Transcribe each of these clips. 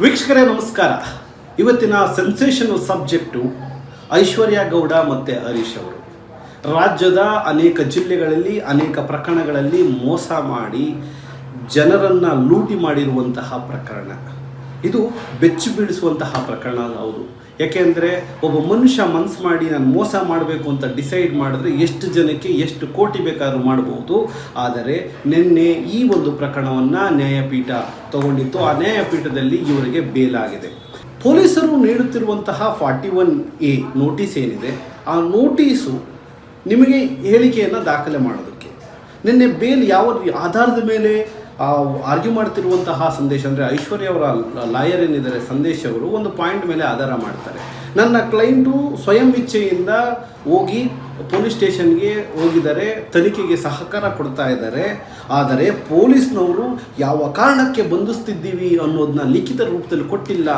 ವೀಕ್ಷಕರೇ ನಮಸ್ಕಾರ. ಇವತ್ತಿನ ಸೆನ್ಸೇಷನಲ್ ಸಬ್ಜೆಕ್ಟು ಐಶ್ವರ್ಯ ಗೌಡ ಮತ್ತು ಹರೀಶ್ ಅವರು. ರಾಜ್ಯದ ಅನೇಕ ಜಿಲ್ಲೆಗಳಲ್ಲಿ ಅನೇಕ ಪ್ರಕರಣಗಳಲ್ಲಿ ಮೋಸ ಮಾಡಿ ಜನರನ್ನು ಲೂಟಿ ಮಾಡಿರುವಂತಹ ಪ್ರಕರಣ. ಇದು ಬೆಚ್ಚಿ ಬೀಳಿಸುವಂತಹ ಪ್ರಕರಣ ಹೌದು. ಯಾಕೆಂದರೆ ಒಬ್ಬ ಮನುಷ್ಯ ಮನಸ್ಸು ಮಾಡಿ ನಾನು ಮೋಸ ಮಾಡಬೇಕು ಅಂತ ಡಿಸೈಡ್ ಮಾಡಿದ್ರೆ ಎಷ್ಟು ಜನಕ್ಕೆ ಎಷ್ಟು ಕೋಟಿ ಬೇಕಾದ್ರೂ ಮಾಡ್ಬೋದು. ಆದರೆ ನಿನ್ನೆ ಈ ಒಂದು ಪ್ರಕರಣವನ್ನು ನ್ಯಾಯಪೀಠ ತಗೊಂಡಿತ್ತು. ಆ ನ್ಯಾಯಪೀಠದಲ್ಲಿ ಇವರಿಗೆ ಬೇಲಾಗಿದೆ. ಪೊಲೀಸರು ನೀಡುತ್ತಿರುವಂತಹ 41A ನೋಟಿಸ್ ಏನಿದೆ, ಆ ನೋಟಿಸು ನಿಮಗೆ ಹೇಳಿಕೆಯನ್ನು ದಾಖಲೆ ಮಾಡೋದಕ್ಕೆ. ನಿನ್ನೆ ಬೇಲ್ ಯಾವ ಆಧಾರದ ಮೇಲೆ ಆರ್ಗ್ಯೂ ಮಾಡ್ತಿರುವಂತಹ ಸಂದೇಶ ಅಂದರೆ ಐಶ್ವರ್ಯ ಅವರ ಲಾಯರ್ ಏನಿದ್ದಾರೆ ಸಂದೇಶ್ ಅವರು ಒಂದು ಪಾಯಿಂಟ್ ಮೇಲೆ ಆಧಾರ ಮಾಡ್ತಾರೆ. ನನ್ನ ಕ್ಲೈಂಟು ಸ್ವಯಂ ಇಚ್ಛೆಯಿಂದ ಹೋಗಿ ಪೊಲೀಸ್ ಸ್ಟೇಷನ್ಗೆ ಹೋಗಿದ್ದಾರೆ, ತನಿಖೆಗೆ ಸಹಕಾರ ಕೊಡ್ತಾ ಇದ್ದಾರೆ. ಆದರೆ ಪೊಲೀಸ್ನವರು ಯಾವ ಕಾರಣಕ್ಕೆ ಬಂಧಿಸ್ತಿದ್ದೀವಿ ಅನ್ನೋದನ್ನ ಲಿಖಿತ ರೂಪದಲ್ಲಿ ಕೊಟ್ಟಿಲ್ಲ.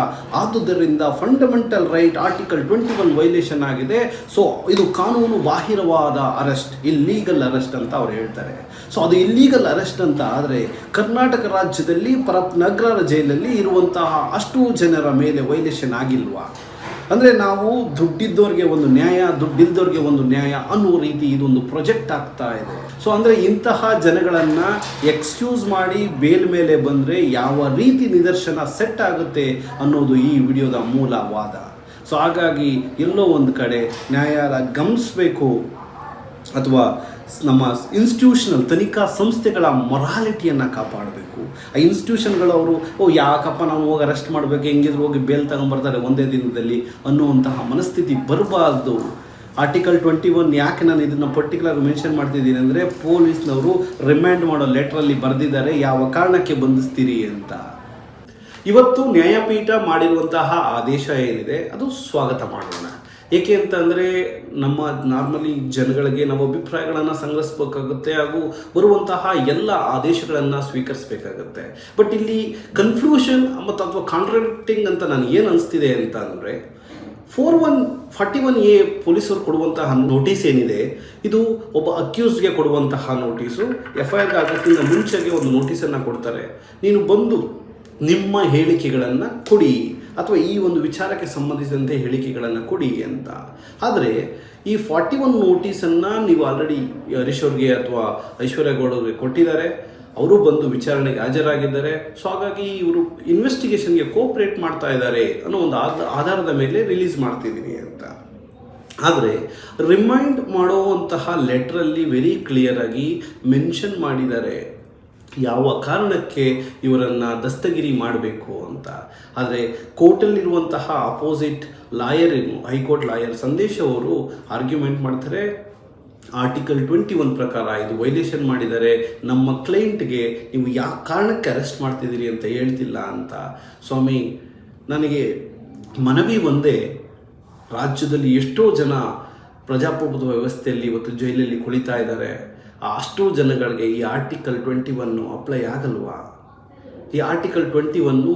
ಆದುದರಿಂದ ಫಂಡಮೆಂಟಲ್ ರೈಟ್ ಆರ್ಟಿಕಲ್ 21 ವೈಲೇಷನ್ ಆಗಿದೆ. ಸೊ ಇದು ಕಾನೂನು ಬಾಹಿರವಾದ ಅರೆಸ್ಟ್, ಇಲ್ಲೀಗಲ್ ಅರೆಸ್ಟ್ ಅಂತ ಅವ್ರು ಹೇಳ್ತಾರೆ. ಸೊ ಅದು ಇಲ್ಲೀಗಲ್ ಅರೆಸ್ಟ್ ಅಂತ ಆದರೆ ಕರ್ನಾಟಕ ರಾಜ್ಯದಲ್ಲಿ ನಗರ ಜೈಲಲ್ಲಿ ಇರುವಂತಹ ಅಷ್ಟು ಜನರ ಮೇಲೆ ವೈಲೇಷನ್ ಆಗಿಲ್ವಾ? ಅಂದರೆ ನಾವು ದುಡ್ಡಿದ್ದವ್ರಿಗೆ ಒಂದು ನ್ಯಾಯ, ದುಡ್ಡಿಲ್ದವ್ರಿಗೆ ಒಂದು ನ್ಯಾಯ ಅನ್ನೋ ರೀತಿ ಇದೊಂದು ಪ್ರೊಜೆಕ್ಟ್ ಆಗ್ತಾ ಇದೆ. ಸೊ ಅಂದರೆ ಇಂತಹ ಜನಗಳನ್ನು ಎಕ್ಸ್ಕ್ಯೂಸ್ ಮಾಡಿ ಬೇಲ್ ಮೇಲೆ ಬಂದರೆ ಯಾವ ರೀತಿ ನಿದರ್ಶನ ಸೆಟ್ ಆಗುತ್ತೆ ಅನ್ನೋದು ಈ ವಿಡಿಯೋದ ಮೂಲ ವಾದ. ಸೊ ಹಾಗಾಗಿ ಎಲ್ಲೋ ಒಂದು ಕಡೆ ನ್ಯಾಯಾಲಯ ಗಮನಿಸಬೇಕು, ಅಥವಾ ನಮ್ಮ ಇನ್ಸ್ಟಿಟ್ಯೂಷನಲ್ ತನಿಖಾ ಸಂಸ್ಥೆಗಳ ಮೊರಾಲಿಟಿಯನ್ನು ಕಾಪಾಡಬೇಕು. ಆ ಇನ್ಸ್ಟಿಟ್ಯೂಷನ್ಗಳವರು ಯಾಕಪ್ಪ ನಾವು ಹೋಗಿ ಅರೆಸ್ಟ್ ಮಾಡಬೇಕು, ಹೆಂಗಿದ್ರು ಹೋಗಿ ಬೇಲ್ ತಗೊಂಬರ್ತಾರೆ ಒಂದೇ ದಿನದಲ್ಲಿ ಅನ್ನುವಂತಹ ಮನಸ್ಥಿತಿ ಬರಬಾರ್ದು. ಆರ್ಟಿಕಲ್ 21 ಯಾಕೆ ನಾನು ಇದನ್ನು ಪರ್ಟಿಕ್ಯುಲರ್ ಮೆನ್ಷನ್ ಮಾಡ್ತಿದ್ದೀನಿ ಅಂದರೆ ಪೊಲೀಸ್ನವರು ರಿಮ್ಯಾಂಡ್ ಮಾಡೋ ಲೆಟ್ರಲ್ಲಿ ಬರೆದಿದ್ದಾರೆ ಯಾವ ಕಾರಣಕ್ಕೆ ಬಂಧಿಸ್ತೀರಿ ಅಂತ. ಇವತ್ತು ನ್ಯಾಯಪೀಠ ಮಾಡಿರುವಂತಹ ಆದೇಶ ಏನಿದೆ ಅದು ಸ್ವಾಗತ ಮಾಡೋಣ. ಏಕೆ ಅಂತಂದರೆ ನಮ್ಮ ನಾರ್ಮಲಿ ಜನಗಳಿಗೆ ನಾವು ಅಭಿಪ್ರಾಯಗಳನ್ನು ಸಂಗ್ರಹಿಸಬೇಕಾಗುತ್ತೆ ಹಾಗೂ ಬರುವಂತಹ ಎಲ್ಲ ಆದೇಶಗಳನ್ನು ಸ್ವೀಕರಿಸಬೇಕಾಗುತ್ತೆ. ಬಟ್ ಇಲ್ಲಿ ಕನ್ಫ್ಯೂಷನ್ ಮತ್ತು ಅಥವಾ ಕಾಂಟ್ರಾಡಿಕ್ಟಿಂಗ್ ಅಂತ ನನಗೆ ಏನು ಅನಿಸ್ತಿದೆ ಅಂತ ಅಂದರೆ 41A ಪೊಲೀಸರು ಕೊಡುವಂತಹ ನೋಟಿಸ್ ಏನಿದೆ ಇದು ಒಬ್ಬ ಅಕ್ಯೂಸ್ಡ್ಗೆ ಕೊಡುವಂತಹ ನೋಟಿಸು. FIR ಆಗೋಕ್ಕಿಂತ ಮುಂಚೆಗೆ ಒಂದು ನೋಟಿಸನ್ನು ಕೊಡ್ತಾರೆ, ನೀನು ಬಂದು ನಿಮ್ಮ ಹೇಳಿಕೆಗಳನ್ನು ಕೊಡಿ ಅಥವಾ ಈ ಒಂದು ವಿಚಾರಕ್ಕೆ ಸಂಬಂಧಿಸಿದಂತೆ ಹೇಳಿಕೆಗಳನ್ನು ಕೊಡಿ ಅಂತ. ಆದರೆ ಈ 41 ನೋಟಿಸನ್ನು ನೀವು ಆಲ್ರೆಡಿ ಹರೀಶ್ ಅವ್ರಿಗೆ ಅಥವಾ ಐಶ್ವರ್ಯ ಗೌಡರಿಗೆ ಕೊಟ್ಟಿದ್ದಾರೆ, ಅವರು ಬಂದು ವಿಚಾರಣೆಗೆ ಹಾಜರಾಗಿದ್ದಾರೆ. ಸೊ ಹಾಗಾಗಿ ಇವರು ಇನ್ವೆಸ್ಟಿಗೇಷನ್ಗೆ ಕೋಆಪ್ರೇಟ್ ಮಾಡ್ತಾ ಇದ್ದಾರೆ ಅನ್ನೋ ಒಂದು ಆಧಾರದ ಮೇಲೆ ರಿಲೀಸ್ ಮಾಡ್ತಿದ್ದೀನಿ ಅಂತ. ಆದರೆ ರಿಮೈಂಡ್ ಮಾಡುವಂತಹ ಲೆಟ್ರಲ್ಲಿ ವೆರಿ ಕ್ಲಿಯರಾಗಿ ಮೆನ್ಷನ್ ಮಾಡಿದ್ದಾರೆ ಯಾವ ಕಾರಣಕ್ಕೆ ಇವರನ್ನು ದಸ್ತಗಿರಿ ಮಾಡಬೇಕು ಅಂತ. ಆದರೆ ಕೋರ್ಟಲ್ಲಿರುವಂತಹ ಅಪೋಸಿಟ್ ಲಾಯರ್ ಏನು ಹೈಕೋರ್ಟ್ ಲಾಯರ್ ಸಂದೇಶ್ ಅವರು ಆರ್ಗ್ಯುಮೆಂಟ್ ಮಾಡ್ತಾರೆ, ಆರ್ಟಿಕಲ್ 21 ಪ್ರಕಾರ ಇದು ವೈಲೇಷನ್ ಮಾಡಿದ್ದಾರೆ, ನಮ್ಮ ಕ್ಲೈಂಟ್ಗೆ ನೀವು ಯಾವ ಕಾರಣಕ್ಕೆ ಅರೆಸ್ಟ್ ಮಾಡ್ತಿದ್ದೀರಿ ಅಂತ ಹೇಳ್ತಿಲ್ಲ ಅಂತ. ಸ್ವಾಮಿ, ನನಗೆ ಮನವಿ ಒಂದೇ, ರಾಜ್ಯದಲ್ಲಿ ಎಷ್ಟೋ ಜನ ಪ್ರಜಾಪ್ರಭುತ್ವ ವ್ಯವಸ್ಥೆಯಲ್ಲಿ ಇವತ್ತು ಜೈಲಲ್ಲಿ ಕುಳಿತಾ ಇದ್ದಾರೆ. ಅಷ್ಟು ಜನಗಳಿಗೆ ಈ ಆರ್ಟಿಕಲ್ 21 ಅಪ್ಲೈ ಆಗಲ್ವಾ? ಈ ಆರ್ಟಿಕಲ್ 21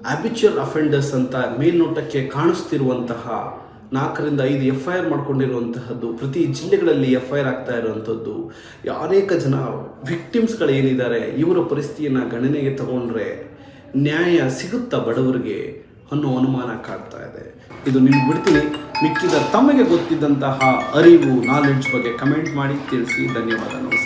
ಹ್ಯಾಬಿಚುವಲ್ ಅಫೆಂಡರ್ಸ್ ಅಂತ ಮೇಲ್ನೋಟಕ್ಕೆ ಕಾಣಿಸ್ತಿರುವಂತಹ 4ರಿಂದ 5 FIR ಮಾಡ್ಕೊಂಡಿರುವಂತಹದ್ದು, ಪ್ರತಿ ಜಿಲ್ಲೆಗಳಲ್ಲಿ FIR ಆಗ್ತಾ ಇರುವಂಥದ್ದು, ಅನೇಕ ಜನ ವಿಕ್ಟಿಮ್ಸ್ಗಳೇನಿದ್ದಾರೆ ಇವರ ಪರಿಸ್ಥಿತಿಯನ್ನು ಗಣನೆಗೆ ತಗೊಂಡ್ರೆ ನ್ಯಾಯ ಸಿಗುತ್ತಾ ಬಡವರಿಗೆ ಅನ್ನೋ ಅನುಮಾನ ಕಾಡ್ತಾ ಇದೆ. ಇದು ನೀವು ಬಿಡ್ತೀನಿ. ಮಿಕ್ಕಿದ ತಮಗೆ ಗೊತ್ತಿದ್ದಂತಹ ಅರಿವು, ನಾಲೆಡ್ಜ್ ಬಗ್ಗೆ ಕಮೆಂಟ್ ಮಾಡಿ ತಿಳಿಸಿ. ಧನ್ಯವಾದ. ನಮಸ್ಕಾರ.